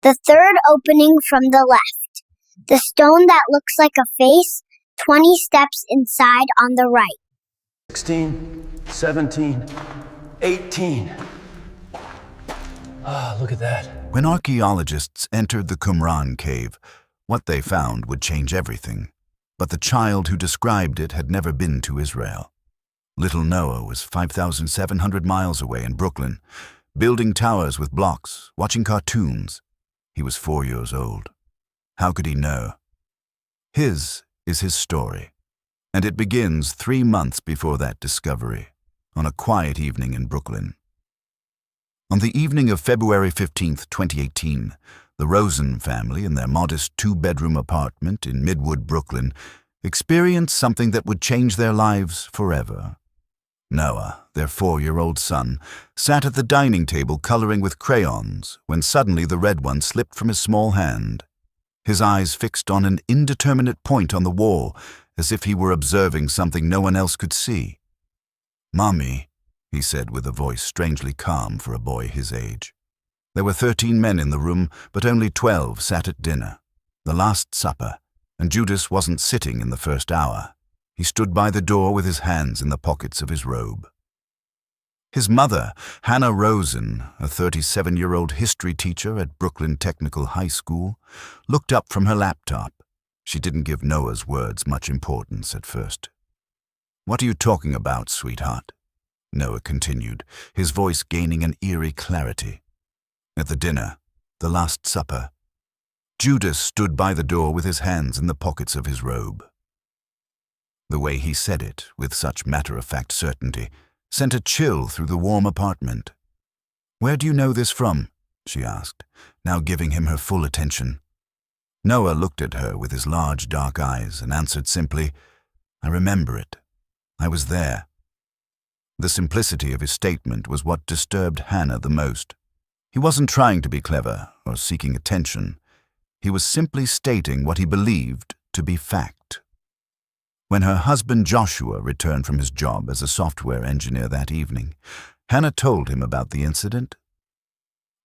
The third opening from the left. The stone that looks like a face, 20 steps inside on the right. 16, 17, 18. Ah, look at that. When archaeologists entered the Qumran cave, what they found would change everything. But the child who described it had never been to Israel. Little Noah was 5,700 miles away in Brooklyn, building towers with blocks, watching cartoons. He was 4 years old. How could he know? His is his story, and it begins 3 months before that discovery, on a quiet evening in Brooklyn. On the evening of February 15, 2018, the Rosen family, in their modest 2-bedroom apartment in Midwood, Brooklyn, experienced something that would change their lives forever. Noah, their 4-year-old son, sat at the dining table coloring with crayons when suddenly the red one slipped from his small hand. His eyes fixed on an indeterminate point on the wall, as if he were observing something no one else could see. "Mommy," he said with a voice strangely calm for a boy his age. There were 13 men in the room, but only 12 sat at dinner, the Last Supper, and Judas wasn't sitting in the first hour. He stood by the door with his hands in the pockets of his robe. His mother, Noah Rosen, a 37-year-old history teacher at Brooklyn Technical High School, looked up from her laptop. She didn't give Noah's words much importance at first. "What are you talking about, sweetheart?" Noah continued, his voice gaining an eerie clarity. At the dinner, the Last Supper, Judas stood by the door with his hands in the pockets of his robe. The way he said it, with such matter-of-fact certainty, sent a chill through the warm apartment. "Where do you know this from?" she asked, now giving him her full attention. Noah looked at her with his large dark eyes and answered simply, "I remember it. I was there." The simplicity of his statement was what disturbed Hannah the most. He wasn't trying to be clever or seeking attention. He was simply stating what he believed to be fact. When her husband Joshua returned from his job as a software engineer that evening, Hannah told him about the incident.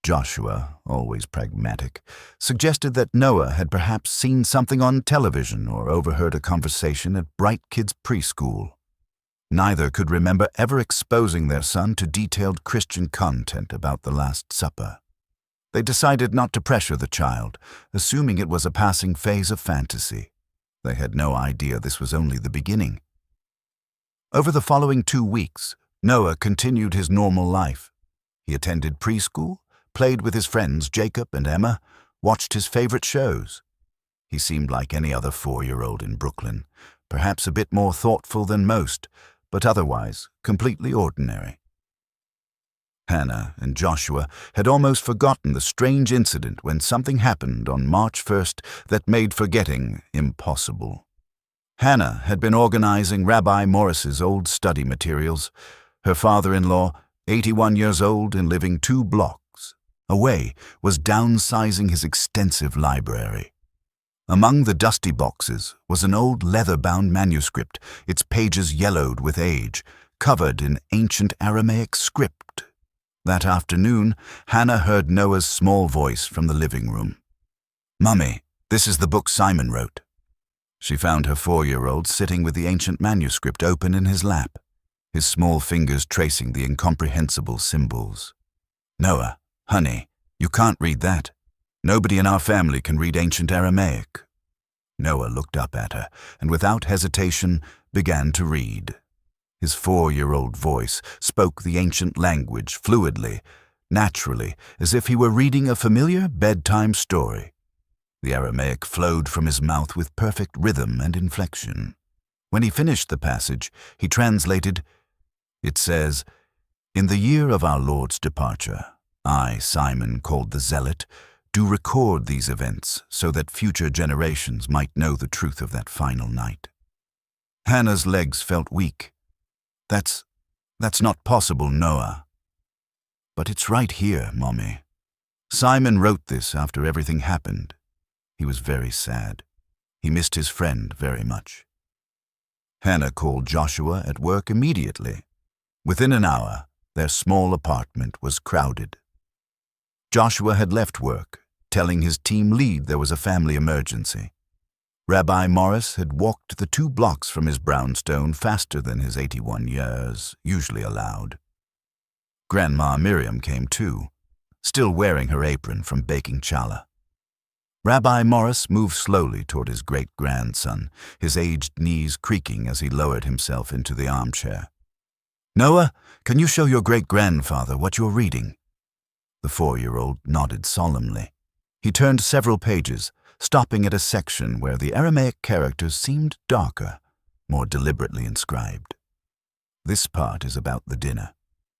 Joshua, always pragmatic, suggested that Noah had perhaps seen something on television or overheard a conversation at Bright Kids Preschool. Neither could remember ever exposing their son to detailed Christian content about the Last Supper. They decided not to pressure the child, assuming it was a passing phase of fantasy. They had no idea this was only the beginning. Over the following 2 weeks, Noah continued his normal life. He attended preschool, played with his friends Jacob and Emma, watched his favorite shows. He seemed like any other 4-year-old in Brooklyn, perhaps a bit more thoughtful than most, but otherwise completely ordinary. Hannah and Joshua had almost forgotten the strange incident when something happened on March 1st that made forgetting impossible. Hannah had been organizing Rabbi Morris's old study materials. Her father-in-law, 81 years old and living 2 blocks away, was downsizing his extensive library. Among the dusty boxes was an old leather-bound manuscript, its pages yellowed with age, covered in ancient Aramaic script. That afternoon, Hannah heard Noah's small voice from the living room. "Mummy, this is the book Simon wrote." She found her 4-year-old sitting with the ancient manuscript open in his lap, his small fingers tracing the incomprehensible symbols. "Noah, honey, you can't read that. Nobody in our family can read ancient Aramaic." Noah looked up at her and without hesitation began to read. His 4-year-old voice spoke the ancient language fluidly, naturally, as if he were reading a familiar bedtime story. The Aramaic flowed from his mouth with perfect rhythm and inflection. When he finished the passage, he translated, "It says, 'In the year of our Lord's departure, I, Simon, called the Zealot, do record these events so that future generations might know the truth of that final night.'" Hannah's legs felt weak. That's not possible, Noah." "But it's right here, Mommy. Simon wrote this after everything happened. He was very sad. He missed his friend very much." Hannah called Joshua at work immediately. Within an hour, their small apartment was crowded. Joshua had left work telling his team lead there was a family emergency. Rabbi Morris had walked the 2 blocks from his brownstone faster than his 81 years usually allowed. Grandma Miriam came too, still wearing her apron from baking challah. Rabbi Morris moved slowly toward his great-grandson, his aged knees creaking as he lowered himself into the armchair. "Noah, can you show your great-grandfather what you're reading?" The 4-year-old nodded solemnly. He turned several pages, stopping at a section where the Aramaic characters seemed darker, more deliberately inscribed. "This part is about the dinner.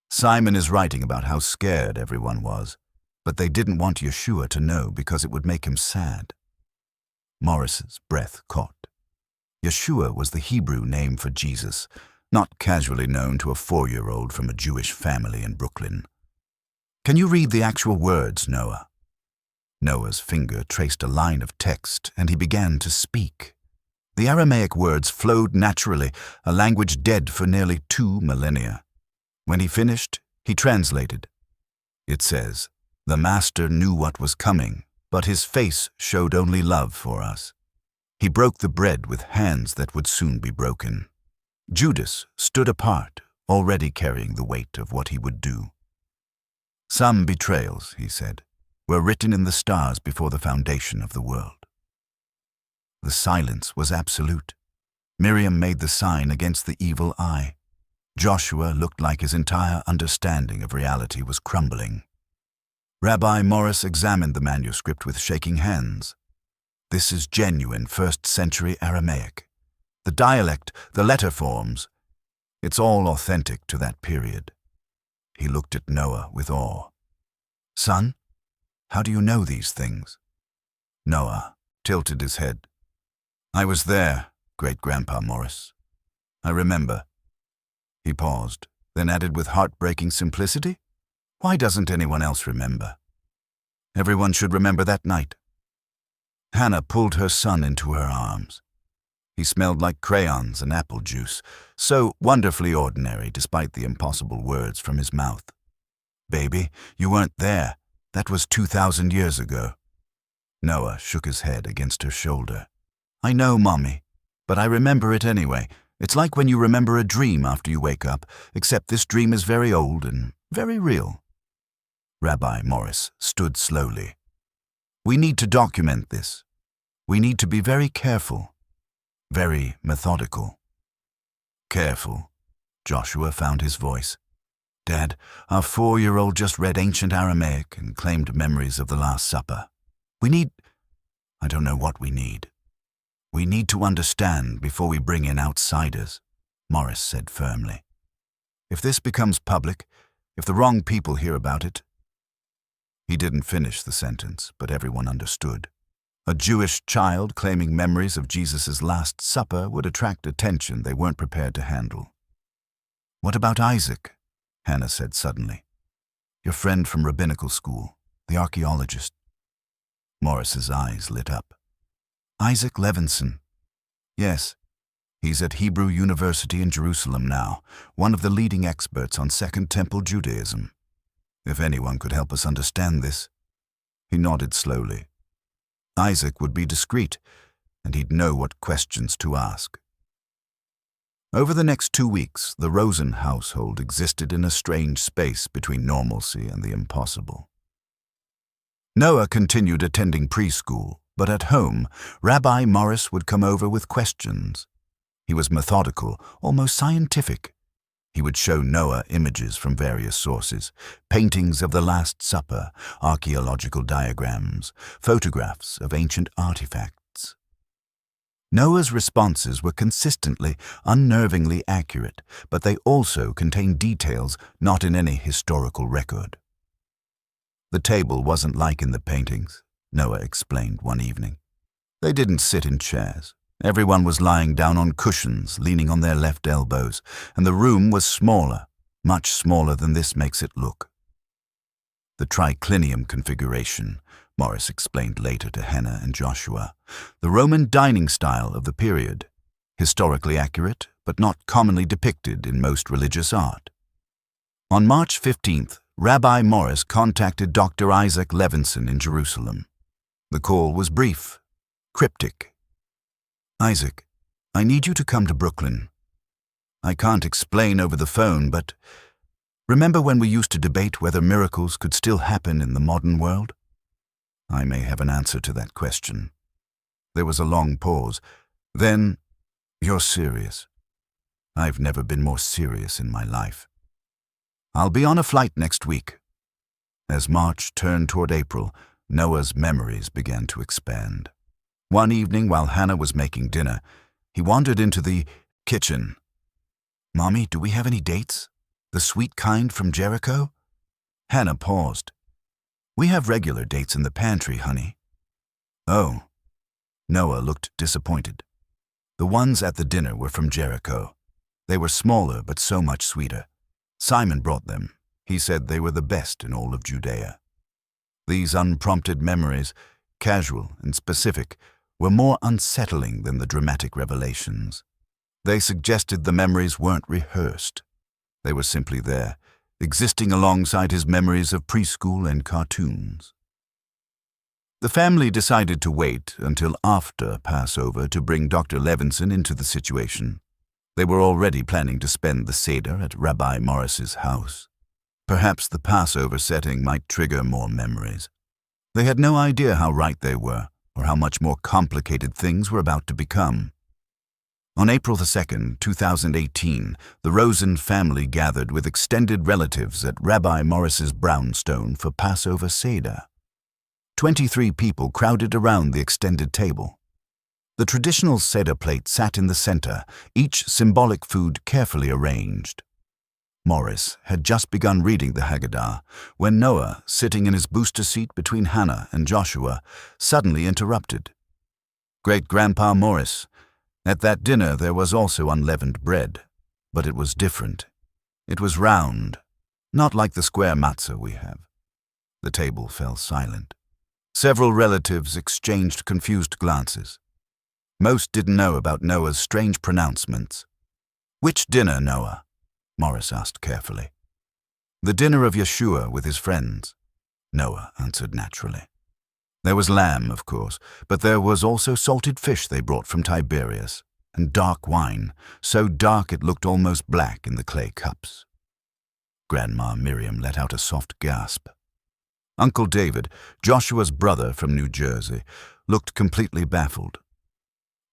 Simon is writing about how scared everyone was, but they didn't want Yeshua to know because it would make him sad." Morris's breath caught. Yeshua was the Hebrew name for Jesus, not casually known to a 4-year-old from a Jewish family in Brooklyn. "Can you read the actual words, Noah?" Noah's finger traced a line of text, and he began to speak. The Aramaic words flowed naturally, a language dead for nearly 2 millennia. When he finished, he translated. It says, "The Master knew what was coming, but his face showed only love for us. He broke the bread with hands that would soon be broken." Judas stood apart, already carrying the weight of what he would do. "Some betrayals," he said, "were written in the stars before the foundation of the world." The silence was absolute. Miriam made the sign against the evil eye. Joshua looked like his entire understanding of reality was crumbling. Rabbi Morris examined the manuscript with shaking hands. "This is genuine 1st-century Aramaic. The dialect, the letter forms, it's all authentic to that period." He looked at Noah with awe. "Son, how do you know these things?" Noah tilted his head. "I was there, Great-Grandpa Morris. I remember." He paused, then added with heartbreaking simplicity, "Why doesn't anyone else remember? Everyone should remember that night." Hannah pulled her son into her arms. He smelled like crayons and apple juice, so wonderfully ordinary despite the impossible words from his mouth. "Baby, you weren't there. That was 2,000 years ago." Noah shook his head against her shoulder. "I know, Mommy, but I remember it anyway. It's like when you remember a dream after you wake up, except this dream is very old and very real." Rabbi Morris stood slowly. "We need to document this. We need to be very careful, very methodical." "Careful," Joshua found his voice. "Dad, our 4-year-old just read ancient Aramaic and claimed memories of the Last Supper. I don't know what we need. We need to understand before we bring in outsiders," Morris said firmly. "If this becomes public, if the wrong people hear about it—" He didn't finish the sentence, but everyone understood. A Jewish child claiming memories of Jesus' Last Supper would attract attention they weren't prepared to handle. "What about Isaac?" Hannah said suddenly. "Your friend from rabbinical school, the archaeologist." Morris's eyes lit up. "Isaac Levinson. Yes, he's at Hebrew University in Jerusalem now, one of the leading experts on Second Temple Judaism. If anyone could help us understand this." He nodded slowly. Isaac would be discreet, and he'd know what questions to ask. Over the next 2 weeks, the Rosen household existed in a strange space between normalcy and the impossible. Noah continued attending preschool, but at home, Rabbi Morris would come over with questions. He was methodical, almost scientific. He would show Noah images from various sources, paintings of the Last Supper, archaeological diagrams, photographs of ancient artifacts. Noah's responses were consistently, unnervingly accurate, but they also contained details not in any historical record. "The table wasn't like in the paintings," Noah explained one evening. "They didn't sit in chairs. Everyone was lying down on cushions, leaning on their left elbows, and the room was smaller, much smaller than this makes it look." The triclinium configuration, Morris explained later to Hannah and Joshua, the Roman dining style of the period, historically accurate but not commonly depicted in most religious art. On March 15th, Rabbi Morris contacted Dr. Isaac Levinson in Jerusalem. The call was brief, cryptic. "Isaac, I need you to come to Brooklyn. I can't explain over the phone, but remember when we used to debate whether miracles could still happen in the modern world? I may have an answer to that question." There was a long pause. Then, "You're serious?" "I've never been more serious in my life. I'll be on a flight next week." As March turned toward April, Noah's memories began to expand. One evening while Hannah was making dinner, he wandered into the kitchen. "Mommy, do we have any dates? The sweet kind from Jericho?" Hannah paused. "We have regular dates in the pantry, honey." "Oh." Noah looked disappointed. The ones at the dinner were from Jericho. They were smaller but so much sweeter. Simon brought them. He said they were the best in all of Judea. These unprompted memories, casual and specific, were more unsettling than the dramatic revelations. They suggested the memories weren't rehearsed. They were simply there, existing alongside his memories of preschool and cartoons. The family decided to wait until after Passover to bring Dr. Levinson into the situation. They were already planning to spend the Seder at Rabbi Morris's house. Perhaps the Passover setting might trigger more memories. They had no idea how right they were, or how much more complicated things were about to become. On April 2nd, 2018, the Rosen family gathered with extended relatives at Rabbi Morris's brownstone for Passover Seder. 23 people crowded around the extended table. The traditional Seder plate sat in the center, each symbolic food carefully arranged. Morris had just begun reading the Haggadah when Noah, sitting in his booster seat between Hannah and Joshua, suddenly interrupted. "Great-Grandpa Morris, at that dinner there was also unleavened bread, but it was different. It was round, not like the square matzah we have." The table fell silent. Several relatives exchanged confused glances. Most didn't know about Noah's strange pronouncements. "Which dinner, Noah?" Morris asked carefully. "The dinner of Yeshua with his friends," Noah answered naturally. "There was lamb, of course, but there was also salted fish they brought from Tiberias, and dark wine, so dark it looked almost black in the clay cups." Grandma Miriam let out a soft gasp. Uncle David, Joshua's brother from New Jersey, looked completely baffled.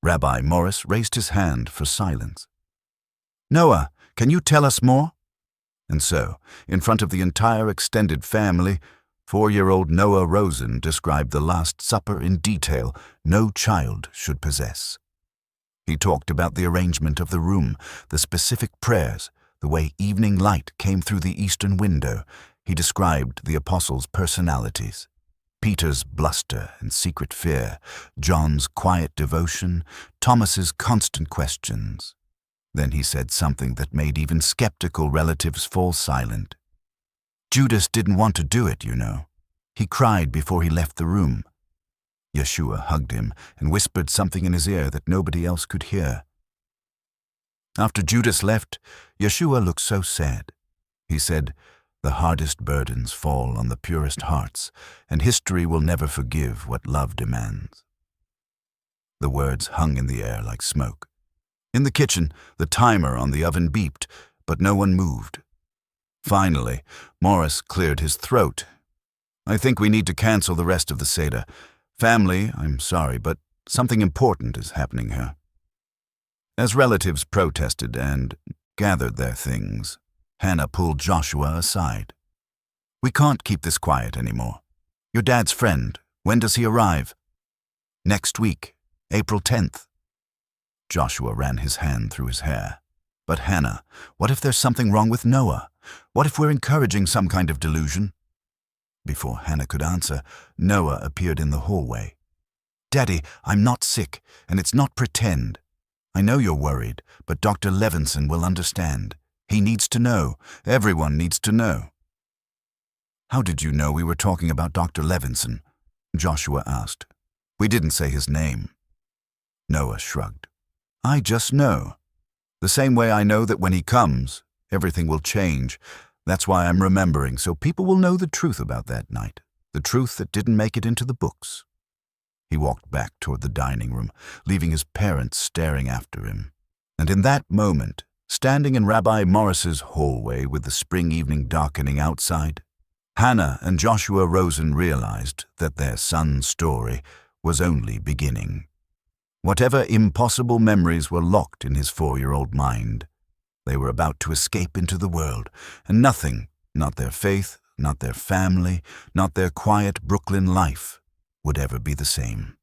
Rabbi Morris raised his hand for silence. "Noah, can you tell us more?" And so, in front of the entire extended family, 4-year-old Noah Rosen described the Last Supper in detail no child should possess. He talked about the arrangement of the room, the specific prayers, the way evening light came through the eastern window. He described the apostles' personalities. Peter's bluster and secret fear, John's quiet devotion, Thomas's constant questions. Then he said something that made even skeptical relatives fall silent. "Judas didn't want to do it, you know. He cried before he left the room." Yeshua hugged him and whispered something in his ear that nobody else could hear. After Judas left, Yeshua looked so sad. He said, "The hardest burdens fall on the purest hearts, and history will never forgive what love demands." The words hung in the air like smoke. In the kitchen, the timer on the oven beeped, but no one moved. Finally, Morris cleared his throat. "I think we need to cancel the rest of the Seder. Family, I'm sorry, but something important is happening here." As relatives protested and gathered their things, Hannah pulled Joshua aside. "We can't keep this quiet anymore. Your dad's friend, when does he arrive?" "Next week, April 10th. Joshua ran his hand through his hair. "But Hannah, what if there's something wrong with Noah? What if we're encouraging some kind of delusion?" Before Hannah could answer, Noah appeared in the hallway. "Daddy, I'm not sick, and it's not pretend. I know you're worried, but Dr. Levinson will understand. He needs to know. Everyone needs to know." "How did you know we were talking about Dr. Levinson?" Joshua asked. "We didn't say his name." Noah shrugged. "I just know. The same way I know that when he comes, everything will change. That's why I'm remembering, so people will know the truth about that night, the truth that didn't make it into the books." He walked back toward the dining room, leaving his parents staring after him. And in that moment, standing in Rabbi Morris's hallway with the spring evening darkening outside, Hannah and Joshua Rosen realized that their son's story was only beginning. Whatever impossible memories were locked in his 4-year-old mind, they were about to escape into the world, and nothing, not their faith, not their family, not their quiet Brooklyn life, would ever be the same.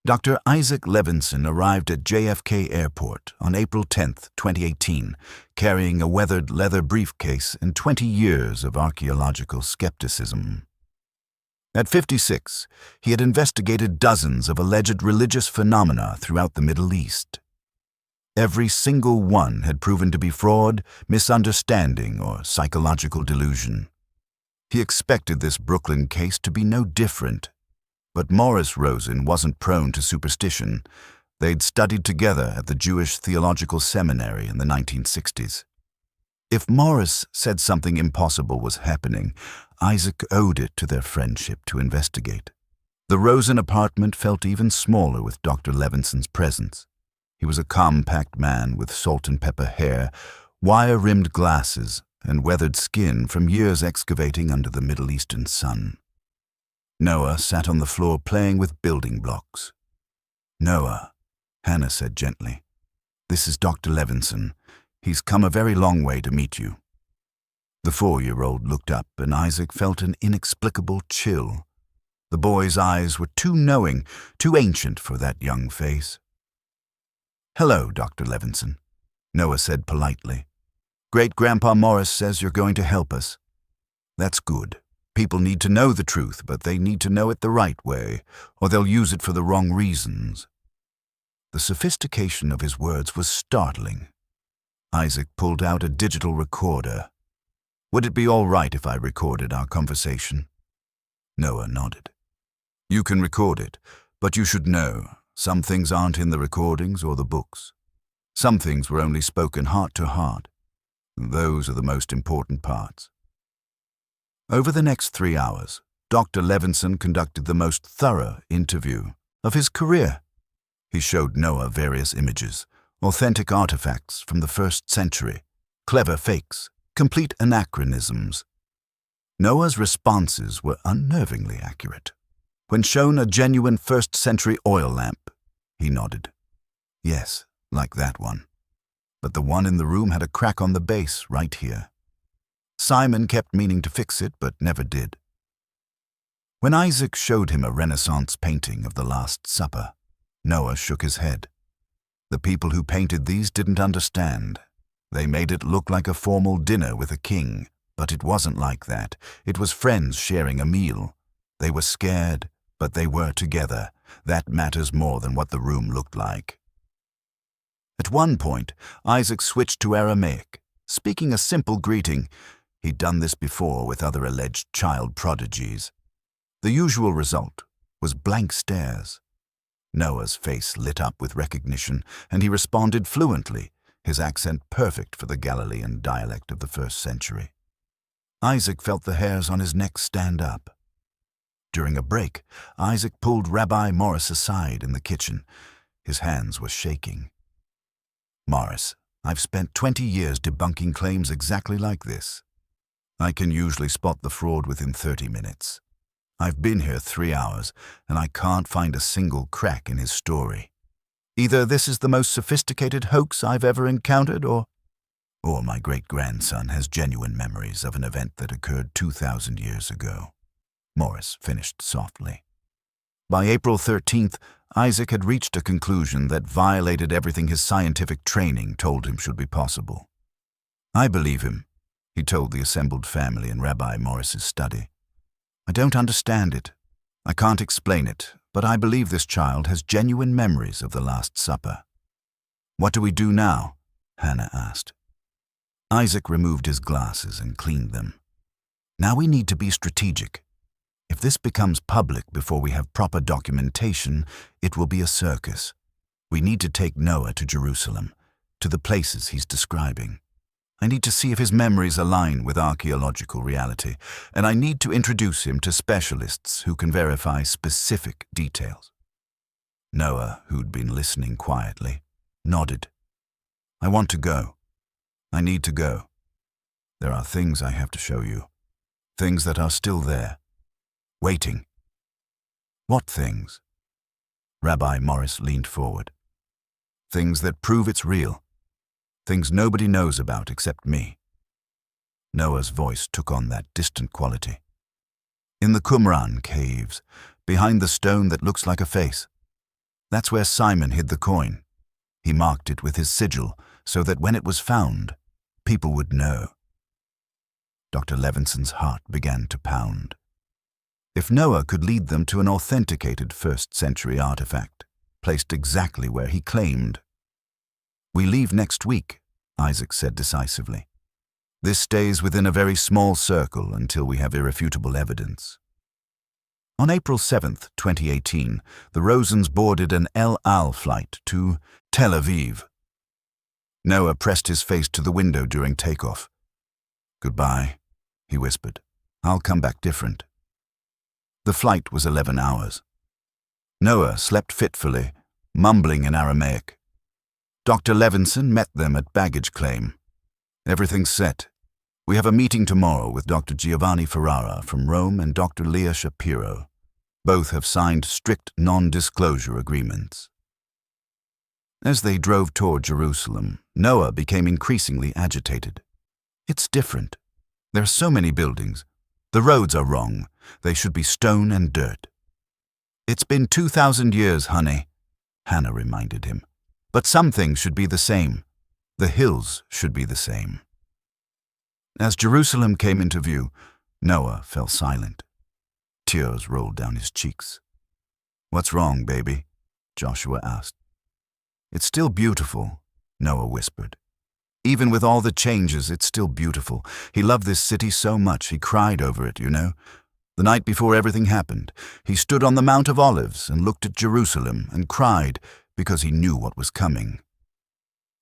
Dr. Isaac Levinson arrived at JFK Airport on April 10, 2018, carrying a weathered leather briefcase and 20 years of archaeological skepticism. At 56, he had investigated dozens of alleged religious phenomena throughout the Middle East. Every single one had proven to be fraud, misunderstanding, or psychological delusion. He expected this Brooklyn case to be no different. But Morris Rosen wasn't prone to superstition. They'd studied together at the Jewish Theological Seminary in the 1960s. If Morris said something impossible was happening, Isaac owed it to their friendship to investigate. The Rosen apartment felt even smaller with Dr. Levinson's presence. He was a compact man with salt and pepper hair, wire-rimmed glasses, and weathered skin from years excavating under the Middle Eastern sun. Noah sat on the floor playing with building blocks. "Noah," Hannah said gently, "this is Dr. Levinson. He's come a very long way to meet you." The 4-year-old looked up, and Isaac felt an inexplicable chill. The boy's eyes were too knowing, too ancient for that young face. "Hello, Dr. Levinson," Noah said politely. "Great-Grandpa Morris says you're going to help us. That's good. People need to know the truth, but they need to know it the right way, or they'll use it for the wrong reasons." The sophistication of his words was startling. Isaac pulled out a digital recorder. "Would it be all right if I recorded our conversation?" Noah nodded. "You can record it, but you should know, some things aren't in the recordings or the books. Some things were only spoken heart to heart. Those are the most important parts." Over the next 3 hours, Dr. Levinson conducted the most thorough interview of his career. He showed Noah various images, authentic artifacts from the 1st century, clever fakes, complete anachronisms. Noah's responses were unnervingly accurate. When shown a genuine 1st century oil lamp, he nodded. "Yes, like that one. But the one in the room had a crack on the base right here. Simon kept meaning to fix it, but never did." When Isaac showed him a Renaissance painting of the Last Supper, Noah shook his head. The people who painted these didn't understand. They made it look like a formal dinner with a king, but it wasn't like that. It was friends sharing a meal. They were scared, but they were together. That matters more than what the room looked like. At one point, Isaac switched to Aramaic, speaking a simple greeting. He'd done this before with other alleged child prodigies. The usual result was blank stares. Noah's face lit up with recognition, and he responded fluently, his accent perfect for the Galilean dialect of the 1st century. Isaac felt the hairs on his neck stand up. During a break, Isaac pulled Rabbi Morris aside in the kitchen. His hands were shaking. "Morris, I've spent 20 years debunking claims exactly like this. I can usually spot the fraud within 30 minutes. I've been here 3 hours, and I can't find a single crack in his story. Either this is the most sophisticated hoax I've ever encountered, or my great-grandson has genuine memories of an event that occurred 2,000 years ago," Morris finished softly. By April 13th, Isaac had reached a conclusion that violated everything his scientific training told him should be possible. "I believe him," he told the assembled family in Rabbi Morris's study. "I don't understand it. I can't explain it, but I believe this child has genuine memories of the Last Supper." "What do we do now?" Hannah asked. Isaac removed his glasses and cleaned them. "Now we need to be strategic. If this becomes public before we have proper documentation, it will be a circus. We need to take Noah to Jerusalem, to the places he's describing. I need to see if his memories align with archaeological reality, and I need to introduce him to specialists who can verify specific details. Noah, who'd been listening quietly, nodded. I want to go. I need to go. There are things I have to show you. Things that are still there. Waiting. What things? Rabbi Morris leaned forward. Things that prove it's real. Things nobody knows about except me. Noah's voice took on that distant quality. In the Qumran caves, behind the stone that looks like a face. That's where Simon hid the coin. He marked it with his sigil so that when it was found, people would know. Dr. Levinson's heart began to pound. If Noah could lead them to an authenticated first-century artifact, placed exactly where he claimed. We leave next week, Isaac said decisively. This stays within a very small circle until we have irrefutable evidence. On April 7, 2018, the Rosens boarded an El Al flight to Tel Aviv. Noah pressed his face to the window during takeoff. Goodbye, he whispered. I'll come back different. The flight was 11 hours. Noah slept fitfully, mumbling in Aramaic. Dr. Levinson met them at baggage claim. Everything's set. We have a meeting tomorrow with Dr. Giovanni Ferrara from Rome and Dr. Leah Shapiro. Both have signed strict non-disclosure agreements. As they drove toward Jerusalem, Noah became increasingly agitated. It's different. There are so many buildings. The roads are wrong. They should be stone and dirt. It's been 2,000 years, honey, Hannah reminded him. But some things should be the same. The hills should be the same. As Jerusalem came into view, Noah fell silent. Tears rolled down his cheeks. What's wrong, baby? Joshua asked. It's still beautiful, Noah whispered. Even with all the changes, it's still beautiful. He loved this city so much he cried over it, you know. The night before everything happened, he stood on the Mount of Olives and looked at Jerusalem and cried because he knew what was coming.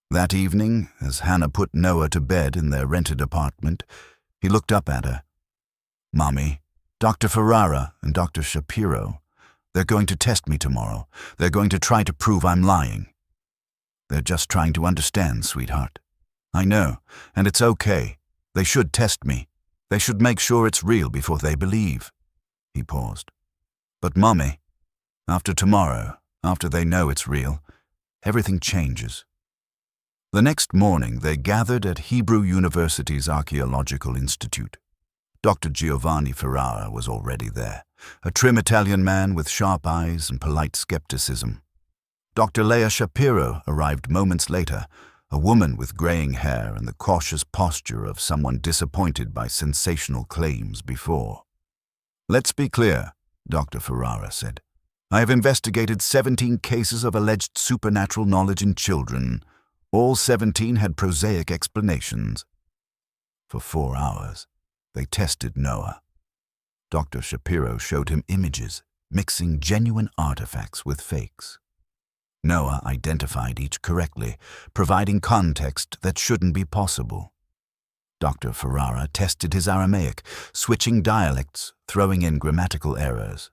That evening, as Hannah put Noah to bed in their rented apartment, he looked up at her. Mommy, Dr. Ferrara and Dr. Shapiro, they're going to test me tomorrow. They're going to try to prove I'm lying. They're just trying to understand, sweetheart. I know, and it's okay. They should test me. They should make sure it's real before they believe. He paused. But Mommy, after tomorrow, after they know it's real, everything changes. The next morning, they gathered at Hebrew University's Archaeological Institute. Dr. Giovanni Ferrara was already there, a trim Italian man with sharp eyes and polite skepticism. Dr. Leah Shapiro arrived moments later, a woman with graying hair and the cautious posture of someone disappointed by sensational claims before. Let's be clear, Dr. Ferrara said. I have investigated 17 cases of alleged supernatural knowledge in children. All 17 had prosaic explanations. For 4 hours, they tested Noah. Dr. Shapiro showed him images, mixing genuine artifacts with fakes. Noah identified each correctly, providing context that shouldn't be possible. Dr. Ferrara tested his Aramaic, switching dialects, throwing in grammatical errors.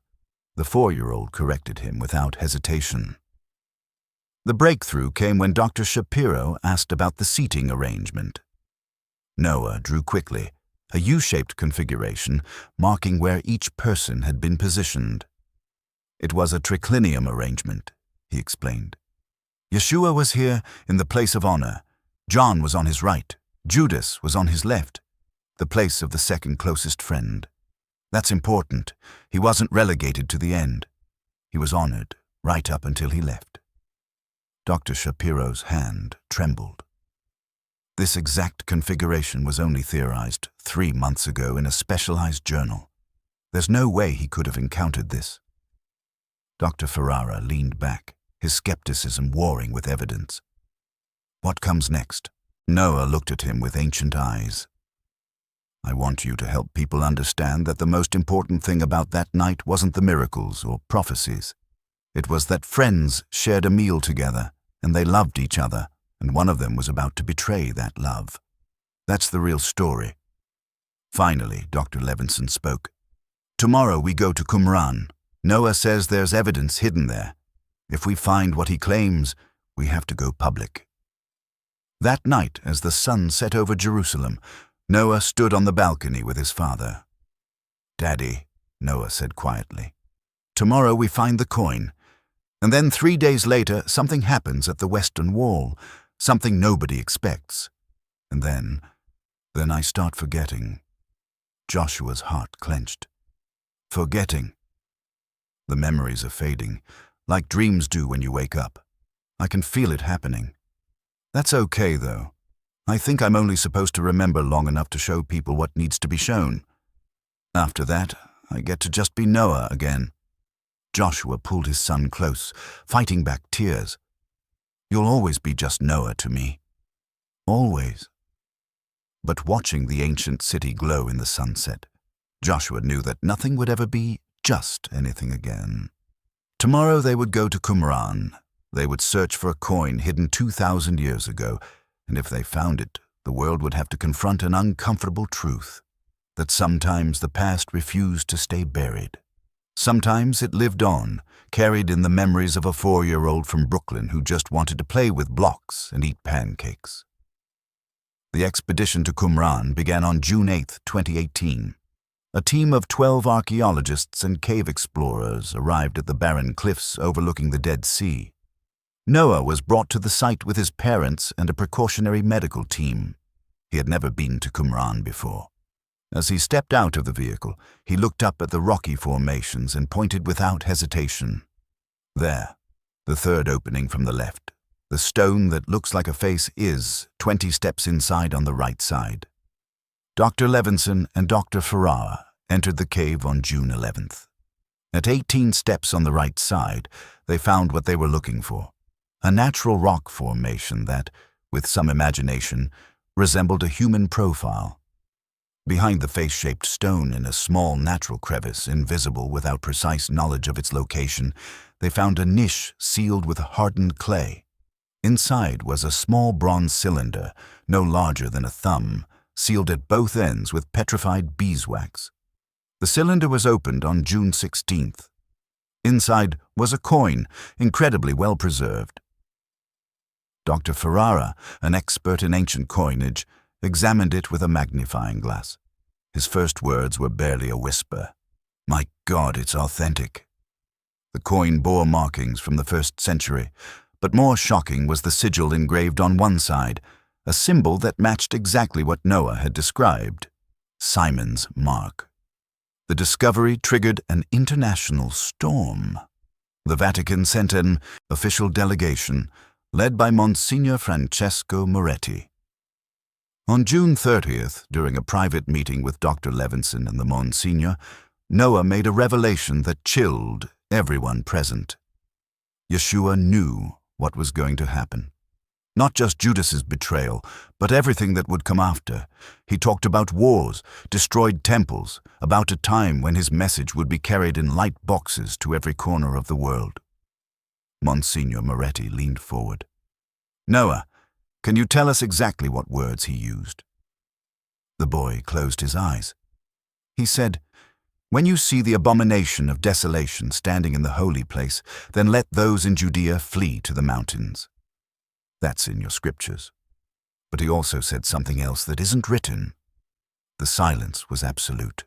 The 4-year-old corrected him without hesitation. The breakthrough came when Dr. Shapiro asked about the seating arrangement. Noah drew quickly, a U-shaped configuration marking where each person had been positioned. It was a triclinium arrangement, he explained. Yeshua was here in the place of honor. John was on his right. Judas was on his left, the place of the second closest friend. That's important. He wasn't relegated to the end. He was honored right up until he left. Dr. Shapiro's hand trembled. This exact configuration was only theorized 3 months ago in a specialized journal. There's no way he could have encountered this. Dr. Ferrara leaned back, his skepticism warring with evidence. What comes next? Noah looked at him with ancient eyes. I want you to help people understand that the most important thing about that night wasn't the miracles or prophecies. It was that friends shared a meal together, and they loved each other, and one of them was about to betray that love. That's the real story. Finally, Dr. Levinson spoke. Tomorrow we go to Qumran. Noah says there's evidence hidden there. If we find what he claims, we have to go public. That night, as the sun set over Jerusalem, Noah stood on the balcony with his father. "Daddy," Noah said quietly, "tomorrow we find the coin. And then 3 days later, something happens at the Western Wall, something nobody expects. And then I start forgetting." Joshua's heart clenched. Forgetting. The memories are fading, like dreams do when you wake up. I can feel it happening. That's okay, though. I think I'm only supposed to remember long enough to show people what needs to be shown. After that, I get to just be Noah again. Joshua pulled his son close, fighting back tears. "You'll always be just Noah to me. Always." But watching the ancient city glow in the sunset, Joshua knew that nothing would ever be just anything again. Tomorrow they would go to Qumran. They would search for a coin hidden 2,000 years ago, and if they found it, the world would have to confront an uncomfortable truth, that sometimes the past refused to stay buried. Sometimes it lived on, carried in the memories of a 4-year-old from Brooklyn who just wanted to play with blocks and eat pancakes. The expedition to Qumran began on June 8, 2018. A team of 12 archaeologists and cave explorers arrived at the barren cliffs overlooking the Dead Sea. Noah was brought to the site with his parents and a precautionary medical team. He had never been to Qumran before. As he stepped out of the vehicle, he looked up at the rocky formations and pointed without hesitation. There, the third opening from the left. The stone that looks like a face is 20 steps inside on the right side. Dr. Levinson and Dr. Ferrara entered the cave on June 11th. At 18 steps on the right side, they found what they were looking for. A natural rock formation that, with some imagination, resembled a human profile. Behind the face-shaped stone in a small natural crevice, invisible without precise knowledge of its location, they found a niche sealed with hardened clay. Inside was a small bronze cylinder, no larger than a thumb, sealed at both ends with petrified beeswax. The cylinder was opened on June 16th. Inside was a coin, incredibly well preserved. Dr. Ferrara, an expert in ancient coinage, examined it with a magnifying glass. His first words were barely a whisper. "My God, it's authentic." The coin bore markings from the 1st century, but more shocking was the sigil engraved on one side, a symbol that matched exactly what Noah had described: Simon's mark. The discovery triggered an international storm. The Vatican sent an official delegation, led by Monsignor Francesco Moretti. On June 30th, during a private meeting with Dr. Levinson and the Monsignor, Noah made a revelation that chilled everyone present. Yeshua knew what was going to happen. Not just Judas's betrayal, but everything that would come after. He talked about wars, destroyed temples, about a time when his message would be carried in light boxes to every corner of the world. Monsignor Moretti leaned forward. "Noah, can you tell us exactly what words he used?" The boy closed his eyes. He said, "When you see the abomination of desolation standing in the holy place, then let those in Judea flee to the mountains." That's in your scriptures. But he also said something else that isn't written. The silence was absolute.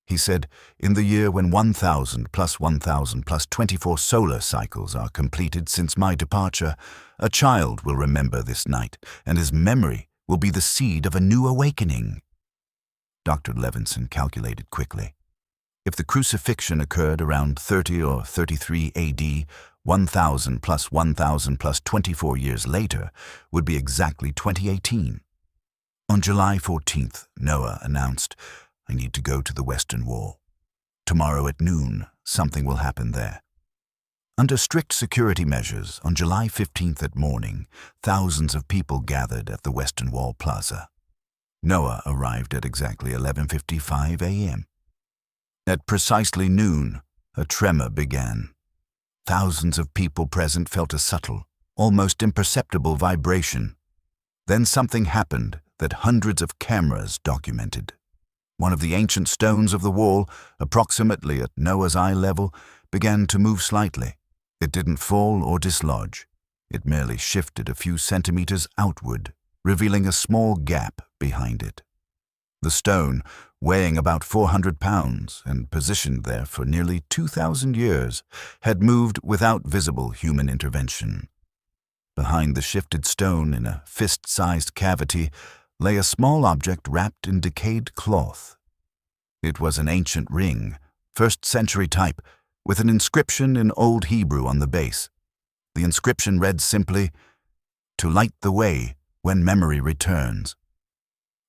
He said, "In the year when 1,000 plus 1,000 plus 24 solar cycles are completed since my departure, a child will remember this night, and his memory will be the seed of a new awakening." Dr. Levinson calculated quickly. If the crucifixion occurred around 30 or 33 AD, 1,000 plus 1,000 plus 24 years later would be exactly 2018. On July 14th, Noah announced, "I need to go to the Western Wall. Tomorrow at noon, something will happen there." Under strict security measures, on July 15th at morning, thousands of people gathered at the Western Wall Plaza. Noah arrived at exactly 11:55 a.m. At precisely noon, a tremor began. Thousands of people present felt a subtle, almost imperceptible vibration. Then something happened that hundreds of cameras documented. One of the ancient stones of the wall, approximately at Noah's eye level, began to move slightly. It didn't fall or dislodge. It merely shifted a few centimeters outward, revealing a small gap behind it. The stone, weighing about 400 pounds and positioned there for nearly 2,000 years, had moved without visible human intervention. Behind the shifted stone, in a fist-sized cavity, lay a small object wrapped in decayed cloth. It was an ancient ring, first-century type, with an inscription in Old Hebrew on the base. The inscription read simply, "To light the way when memory returns."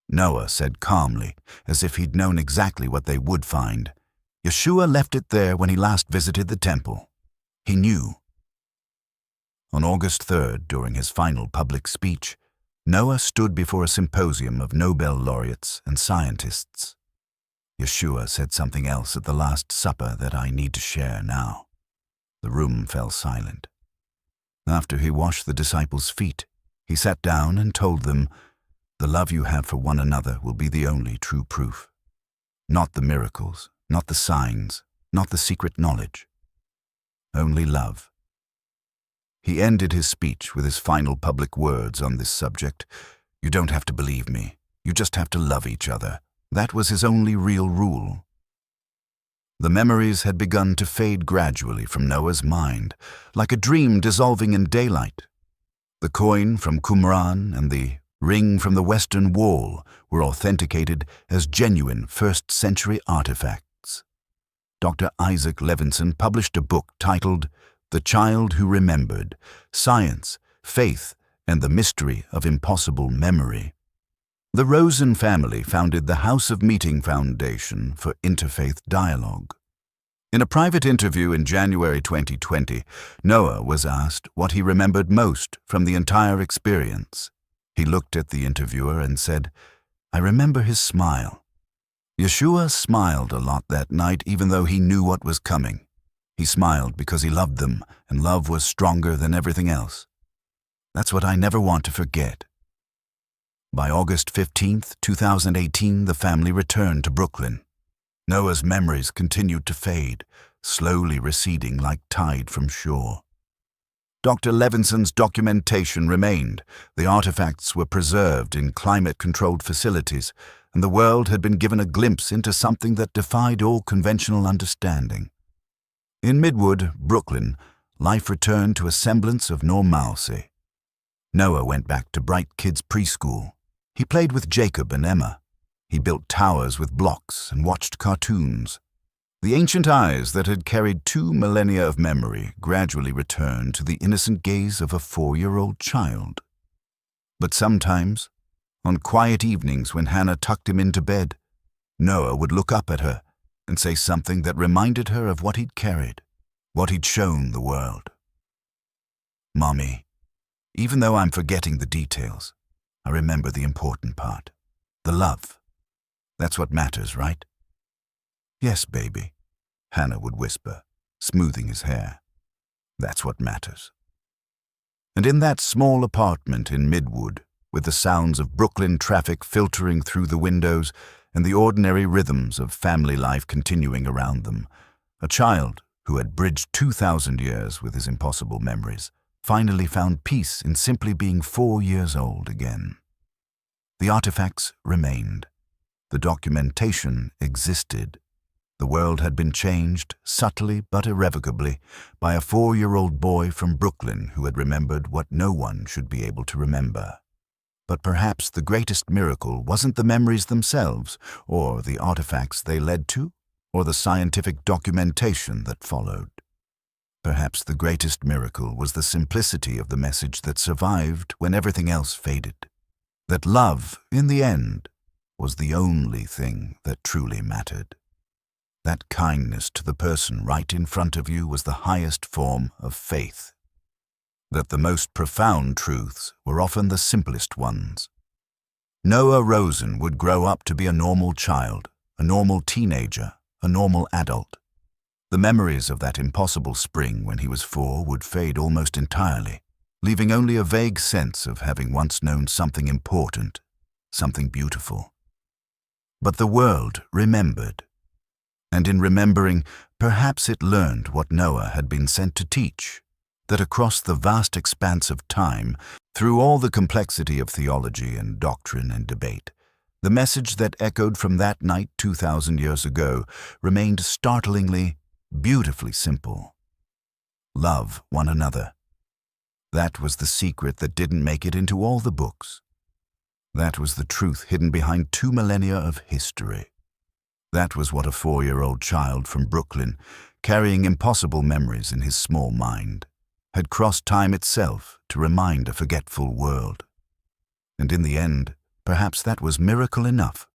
Noah said calmly, as if he'd known exactly what they would find, "Yeshua left it there when he last visited the temple. He knew." On August 3rd, during his final public speech, Noah stood before a symposium of Nobel laureates and scientists. Yeshua said something else at the Last Supper that I need to share now. The room fell silent. After he washed the disciples' feet, he sat down and told them, "The love you have for one another will be the only true proof. Not the miracles, not the signs, not the secret knowledge. Only love." He ended his speech with his final public words on this subject. "You don't have to believe me. You just have to love each other." That was his only real rule. The memories had begun to fade gradually from Noah's mind, like a dream dissolving in daylight. The coin from Qumran and the ring from the Western Wall were authenticated as genuine first-century artifacts. Dr. Isaac Levinson published a book titled The Child Who Remembered: Science, Faith, and the Mystery of Impossible Memory. The Rosen family founded the House of Meeting Foundation for Interfaith Dialogue. In a private interview in January 2020, Noah was asked what he remembered most from the entire experience. He looked at the interviewer and said, "I remember his smile." Yeshua smiled a lot that night, even though he knew what was coming. He smiled because he loved them, and love was stronger than everything else. That's what I never want to forget. By August 15th, 2018, the family returned to Brooklyn. Noah's memories continued to fade, slowly receding like tide from shore. Dr. Levinson's documentation remained. The artifacts were preserved in climate-controlled facilities, and the world had been given a glimpse into something that defied all conventional understanding. In Midwood, Brooklyn, life returned to a semblance of normalcy. Noah went back to Bright Kids Preschool. He played with Jacob and Emma. He built towers with blocks and watched cartoons. The ancient eyes that had carried 2 millennia of memory gradually returned to the innocent gaze of a 4-year-old child. But sometimes, on quiet evenings when Hannah tucked him into bed, Noah would look up at her and say something that reminded her of what he'd carried, what he'd shown the world. "Mommy, even though I'm forgetting the details, I remember the important part, the love. That's what matters, right?" "Yes, baby," Hannah would whisper, smoothing his hair. "That's what matters." And in that small apartment in Midwood, with the sounds of Brooklyn traffic filtering through the windows and the ordinary rhythms of family life continuing around them, a child who had bridged 2,000 years with his impossible memories finally found peace in simply being 4 years old again. The artifacts remained. The documentation existed. The world had been changed, subtly but irrevocably, by a 4-year-old boy from Brooklyn who had remembered what no one should be able to remember. But perhaps the greatest miracle wasn't the memories themselves, or the artifacts they led to, or the scientific documentation that followed. Perhaps the greatest miracle was the simplicity of the message that survived when everything else faded. That love, in the end, was the only thing that truly mattered. That kindness to the person right in front of you was the highest form of faith. That the most profound truths were often the simplest ones. Noah Rosen would grow up to be a normal child, a normal teenager, a normal adult. The memories of that impossible spring when he was 4 would fade almost entirely, leaving only a vague sense of having once known something important, something beautiful. But the world remembered. And in remembering, perhaps it learned what Noah had been sent to teach, that across the vast expanse of time, through all the complexity of theology and doctrine and debate, the message that echoed from that night 2,000 years ago remained startlingly, beautifully simple. Love one another. That was the secret that didn't make it into all the books. That was the truth hidden behind 2 millennia of history. That was what a 4-year-old child from Brooklyn, carrying impossible memories in his small mind, had crossed time itself to remind a forgetful world. And in the end, perhaps that was miracle enough.